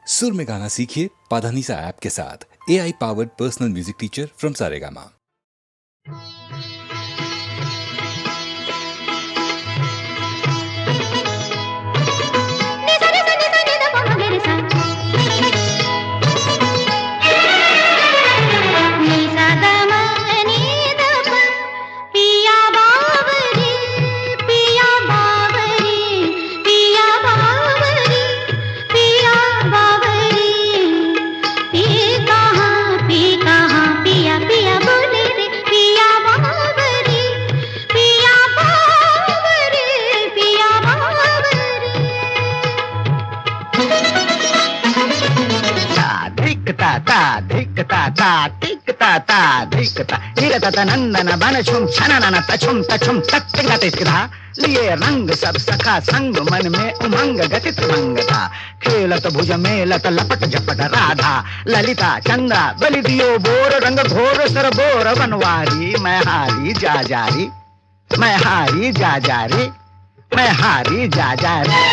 सुर में गाना सीखिए पाधानीसा ऐप के साथ। AI powered personal music teacher from Saregama. नंदन बन छुम छनन तछुम तछुम तत्तिगतिस्किधा लिए रंग सब सखा संग मन में उमंग गतित मंग था। खेलत भुज मेलत लपट झपट राधा ललिता चंद्रा बलि दियो बोर रंग घोर सर बोर बनवारी मैं हारी जा जारी मैं हारी जा जारी मैं हारी जा जारी।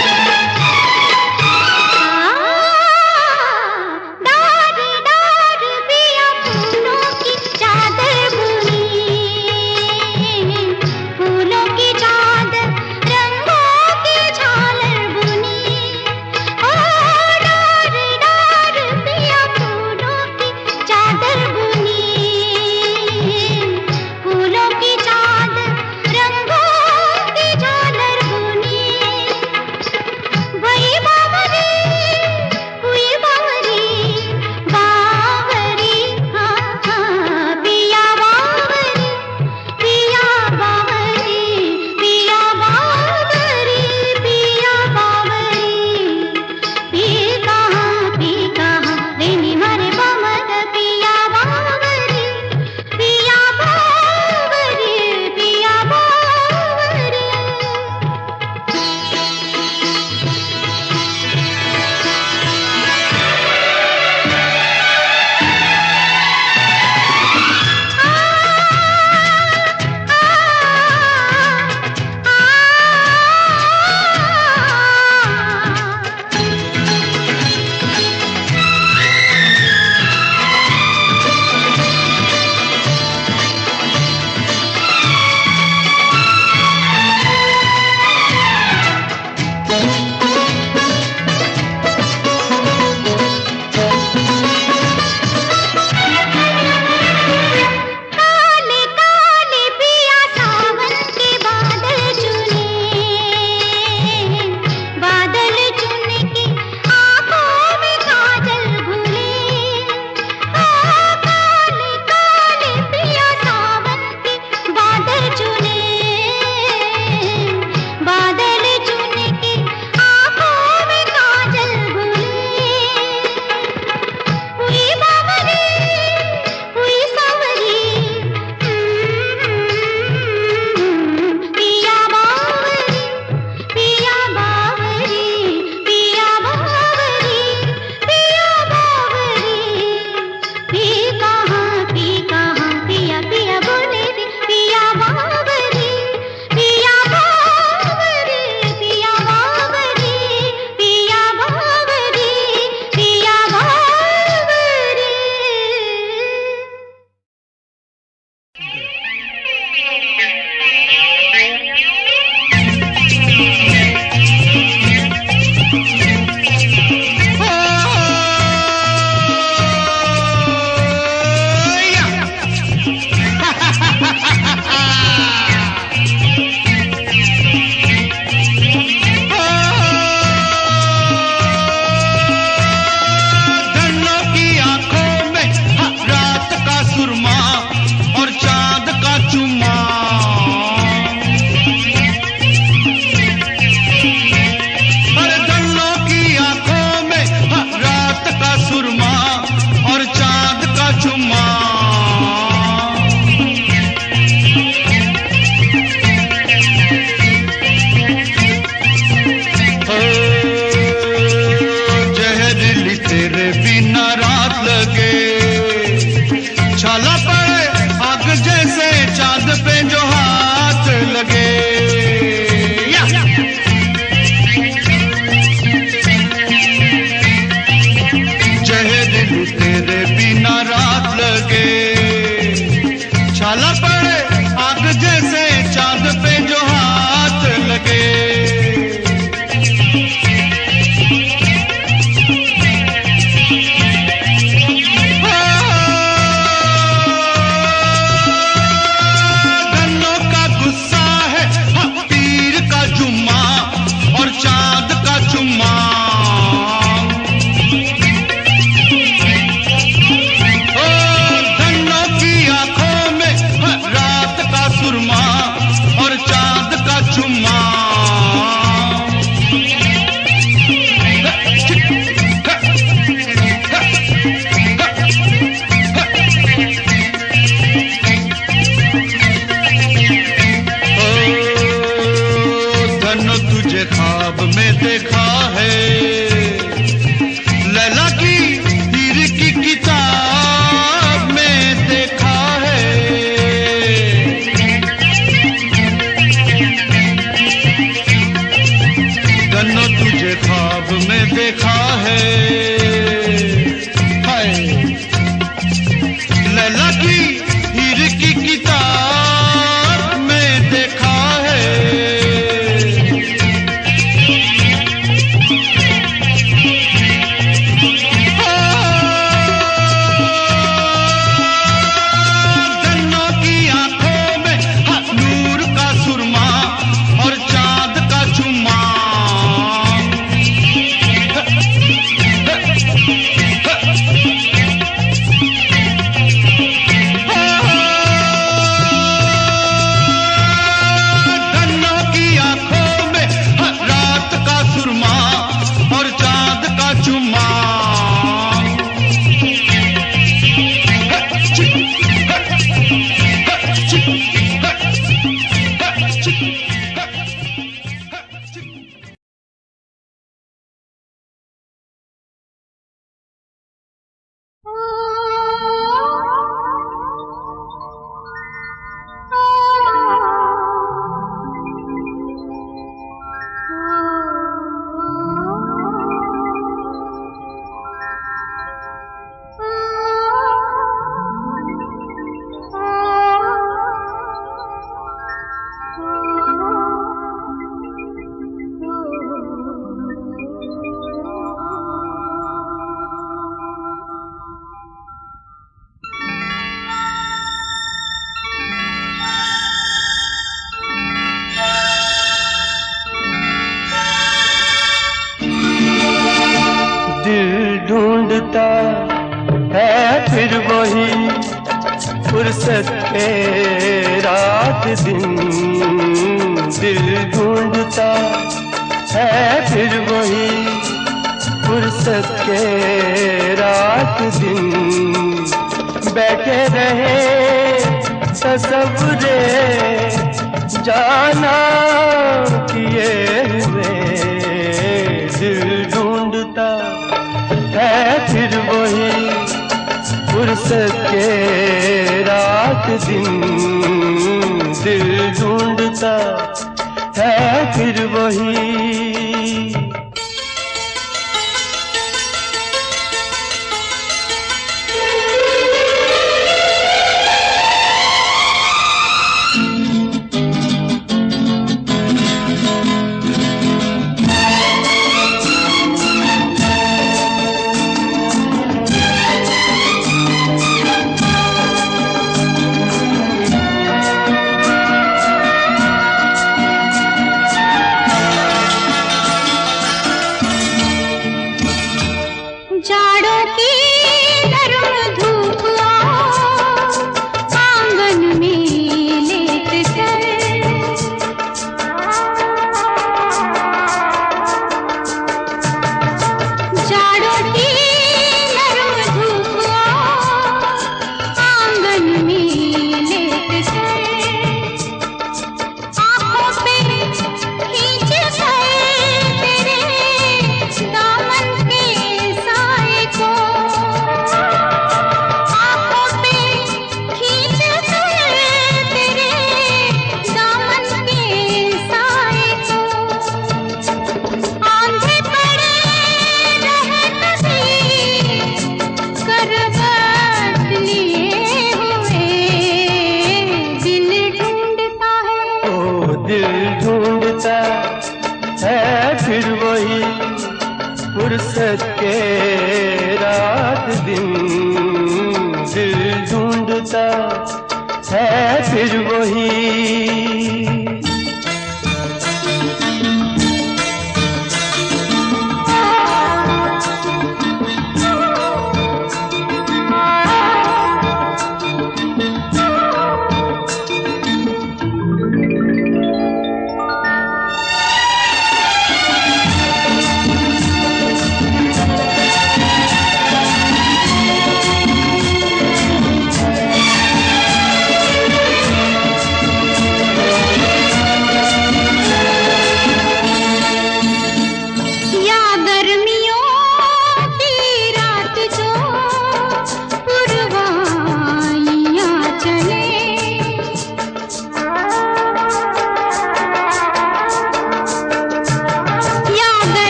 है। हाय लैला की हीर की किताब में देखा है। गन्नों की आंखों में नूर का सुरमा और चांद का चुम्मा। गन्नों की आंखों में रात का सुरमा और चांद का चुम्मा। दिल ढूंढता है फिर वही फुर्सत के रात दिन। दिल ढूंढता है फिर वही फुर्सत के रात दिन। बैठे रहे तसव्वुरे जाना किए हुए। दिल ढूंढता है फिर वही फुर्सत के रात दिन। दिल ढूंढता है फिर वही। जाड़ों की नरम धूप आंगन में लेट कर। जाड़ों की नरम धूप आंगन में लेट कर। आंखों पे खींच कर तेरे दामन के साए को। आंखों पे खींच कर तेरे दामन के साए को। आंधे पड़े रहे कभी करवट लिए हुए। दिल ढूंढता है ओ दिल ढूंढता है फिर वही फुर्सत के रात दिन। दिल ढूंढता है फिर वही।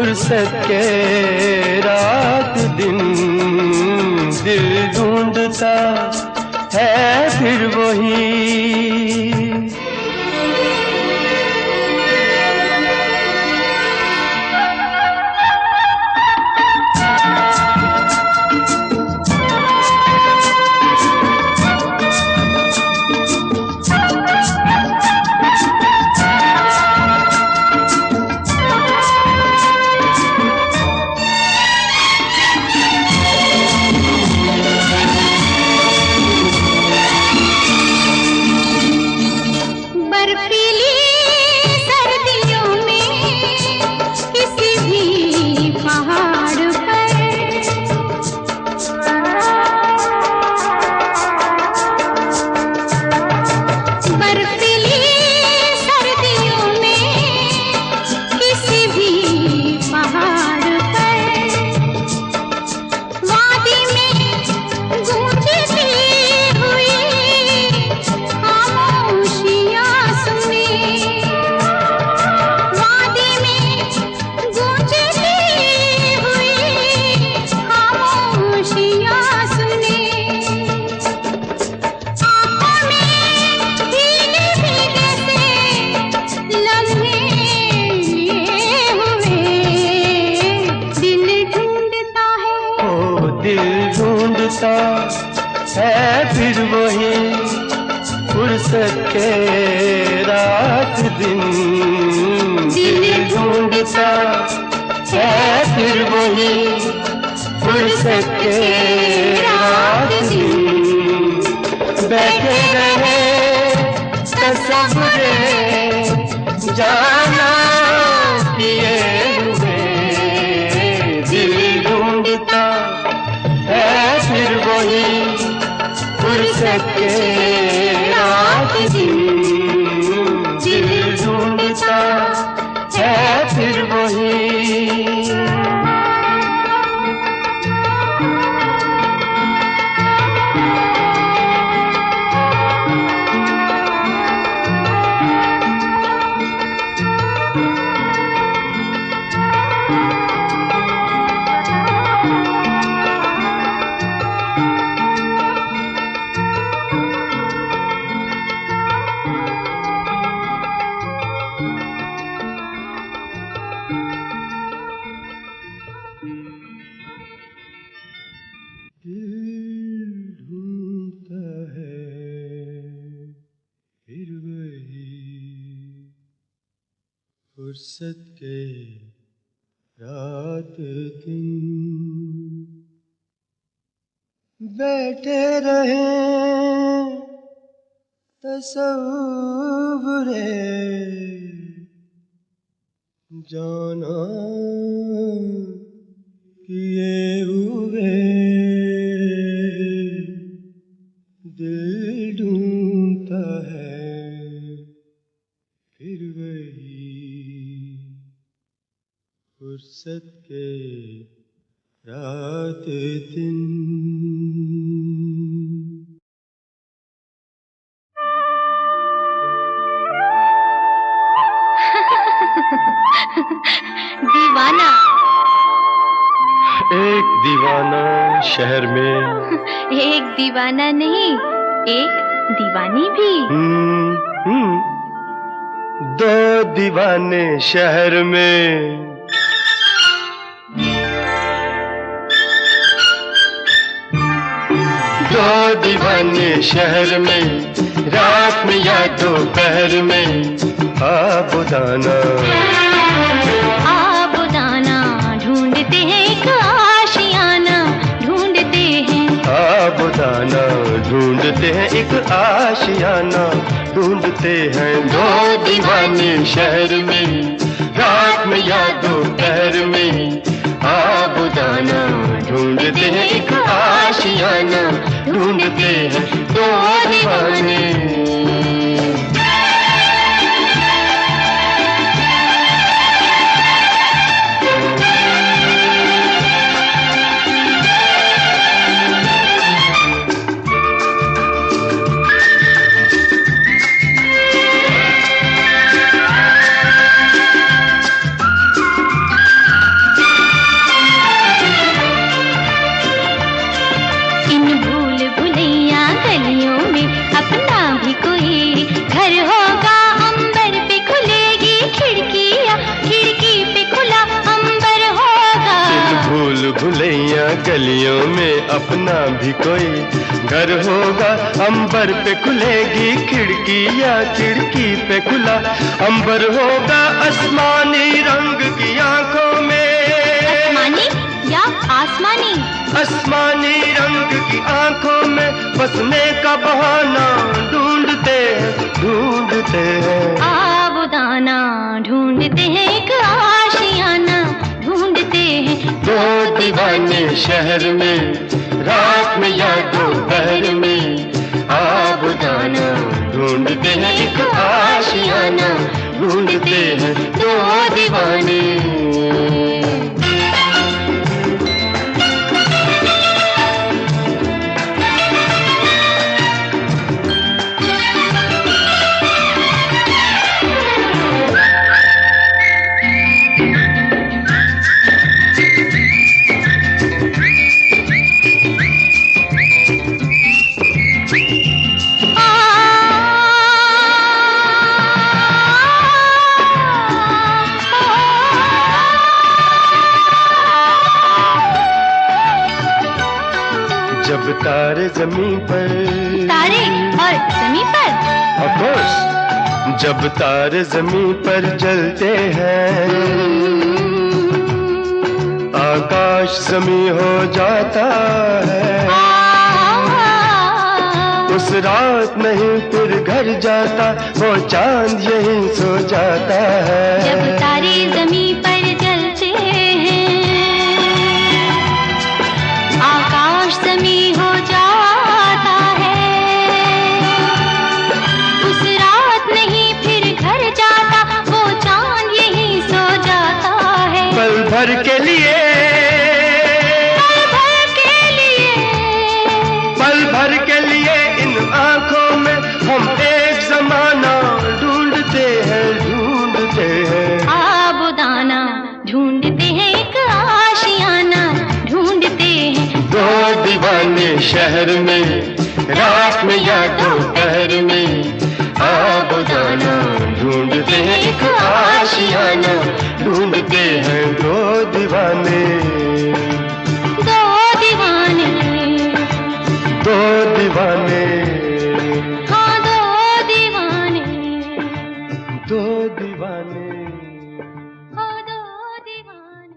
फुर्सत के रात दिन दिल ढूंढता है फिर वही। है फिर वही फुर्सत के रात दिन दिल ढूंढता है फिर वही फुर्सत के रात दिन बैठे रहे तस्वीरे जाना किए हुए दिल ढूंढता है फिर वही फुर्सत के रात दिन दिल ढूंढता है फिर वही। फुर्सत के रात दिन बैठे रहे तस्वीरे जाना किए हुए दिल ढूंढता है फिर वही फुर्सत के रात दिन। दीवाना एक दीवाना शहर में एक दीवाना नहीं एक दीवानी भी। दो दीवाने शहर में दो दीवाने शहर में रात में या दोपहर में आबुदाना ढूंढते हैं एक आशियाना ढूंढते हैं आबुदाना ढूंढते हैं एक आशियाना ढूंढते हैं दो दीवाने शहर में रात में या दोपहर में आबुदाना ढूंढते हैं एक आशियाना ढूंढते हैं दो दीवाने। गलियों में अपना भी कोई घर होगा। अंबर पे खुलेगी खिड़की या खिड़की पे खुला अंबर होगा। आसमानी रंग की आंखों में, आसमानी या आसमानी? आसमानी रंग की आंखों में बसने का बहाना ढूंढते हैं। आबुदाना ढूंढते हैं, एक आशियाना ढूंढते हैं। दो दीवाने शहर में, रात में या दोपहर में। आबुदाना ढूंढते हैं, एक आशियाना ढूंढते हैं। दो दीवाने। जब तारे जमीन पर, तारे और जमीन पर, ऑफ कोर्स, जब तारे जमीन पर जलते हैं, आकाश जमीन हो जाता है। उस रात नहीं फिर घर जाता, वो चांद यहीं सो जाता है। जब तारे जमीन पर जलते हैं, आकाश जमीन हो जाता है। उस रात नहीं फिर घर जाता, वो चांद यहीं सो जाता है। पल भर के लिए, पल भर के लिए इन आंखों में हम एक जमाना ढूंढते हैं। आबुदाना ढूंढते हैं, एक आशियाना ढूंढते हैं। दो दीवाने शहर में, रात में या दोपहर में। आबुदाना ढूंढते हैं, एक आशियाना ढूंढते हैं। दो दीवाने, दो दीवाने, दो दीवाने, हाँ दो दीवाने, दो दीवाने। हाँ दो दीवाने।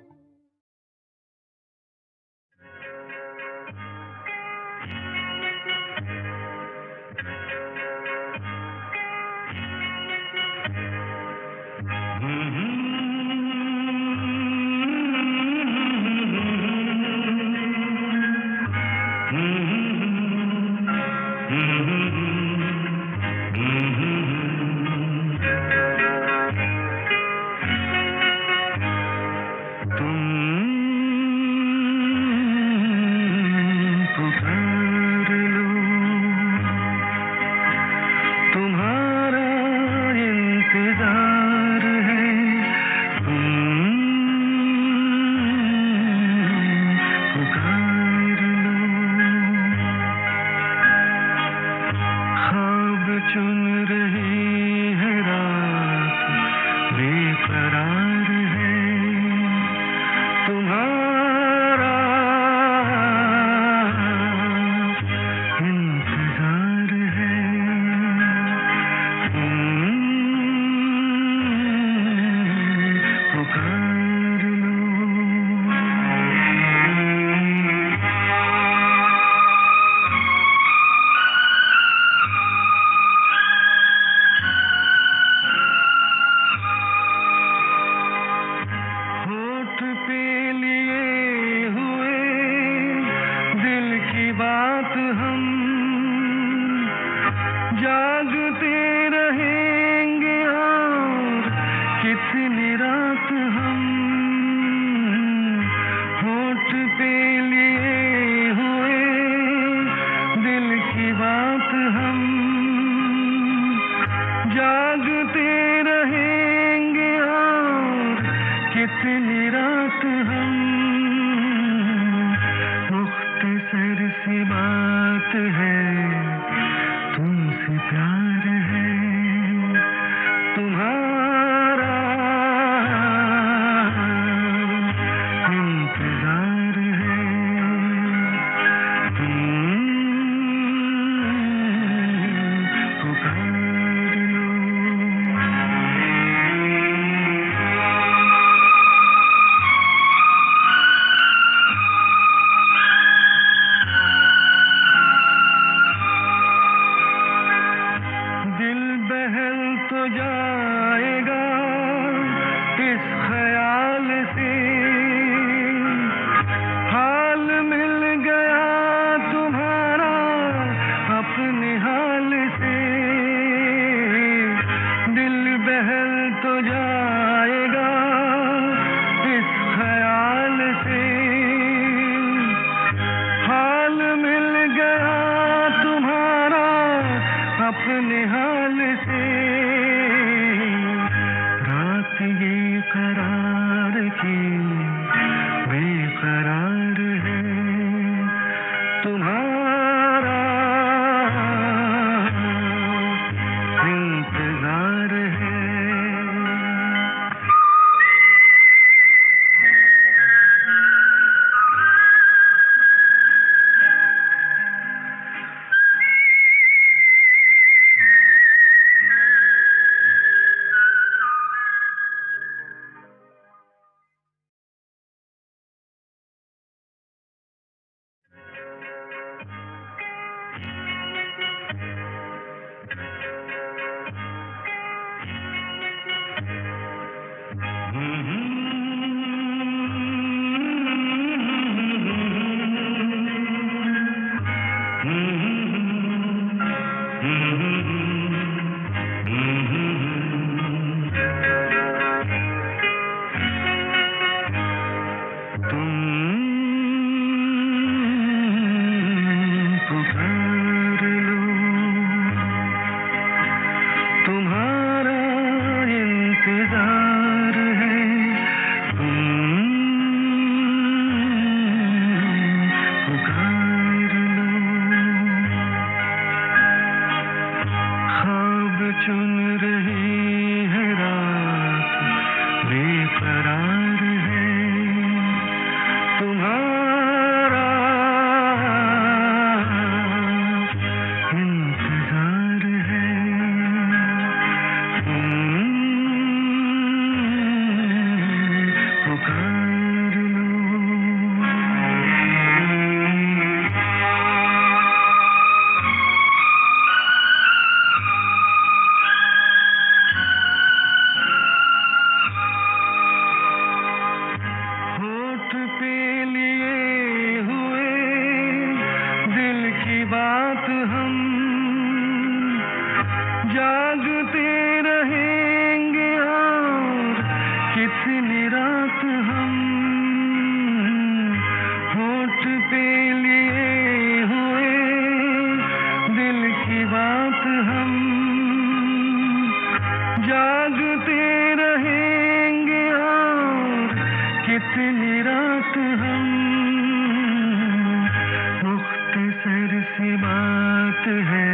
है,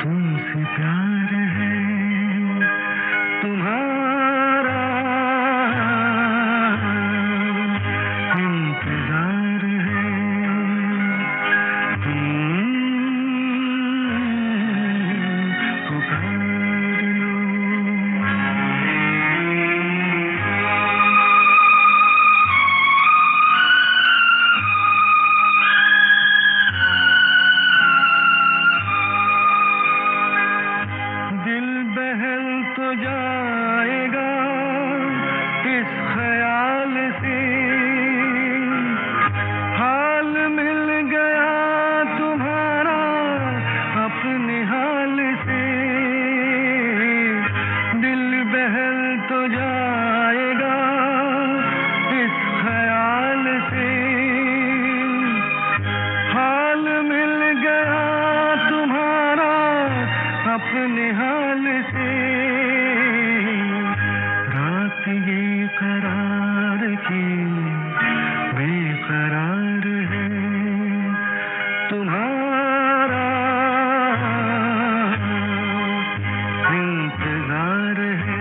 तुमसे प्यार है, तुम्हारा इंतजार है, पुकार लो। दिल बहल तो जाएगा इस ख्याल से, हाल मिल गया तुम्हारा अपने हाल से। दिल बहल तो जाएगा इस ख्याल से, हाल मिल गया तुम्हारा अपने हाल से। रात ये करार की बेकरार है, तुम्हारा इंतजार है।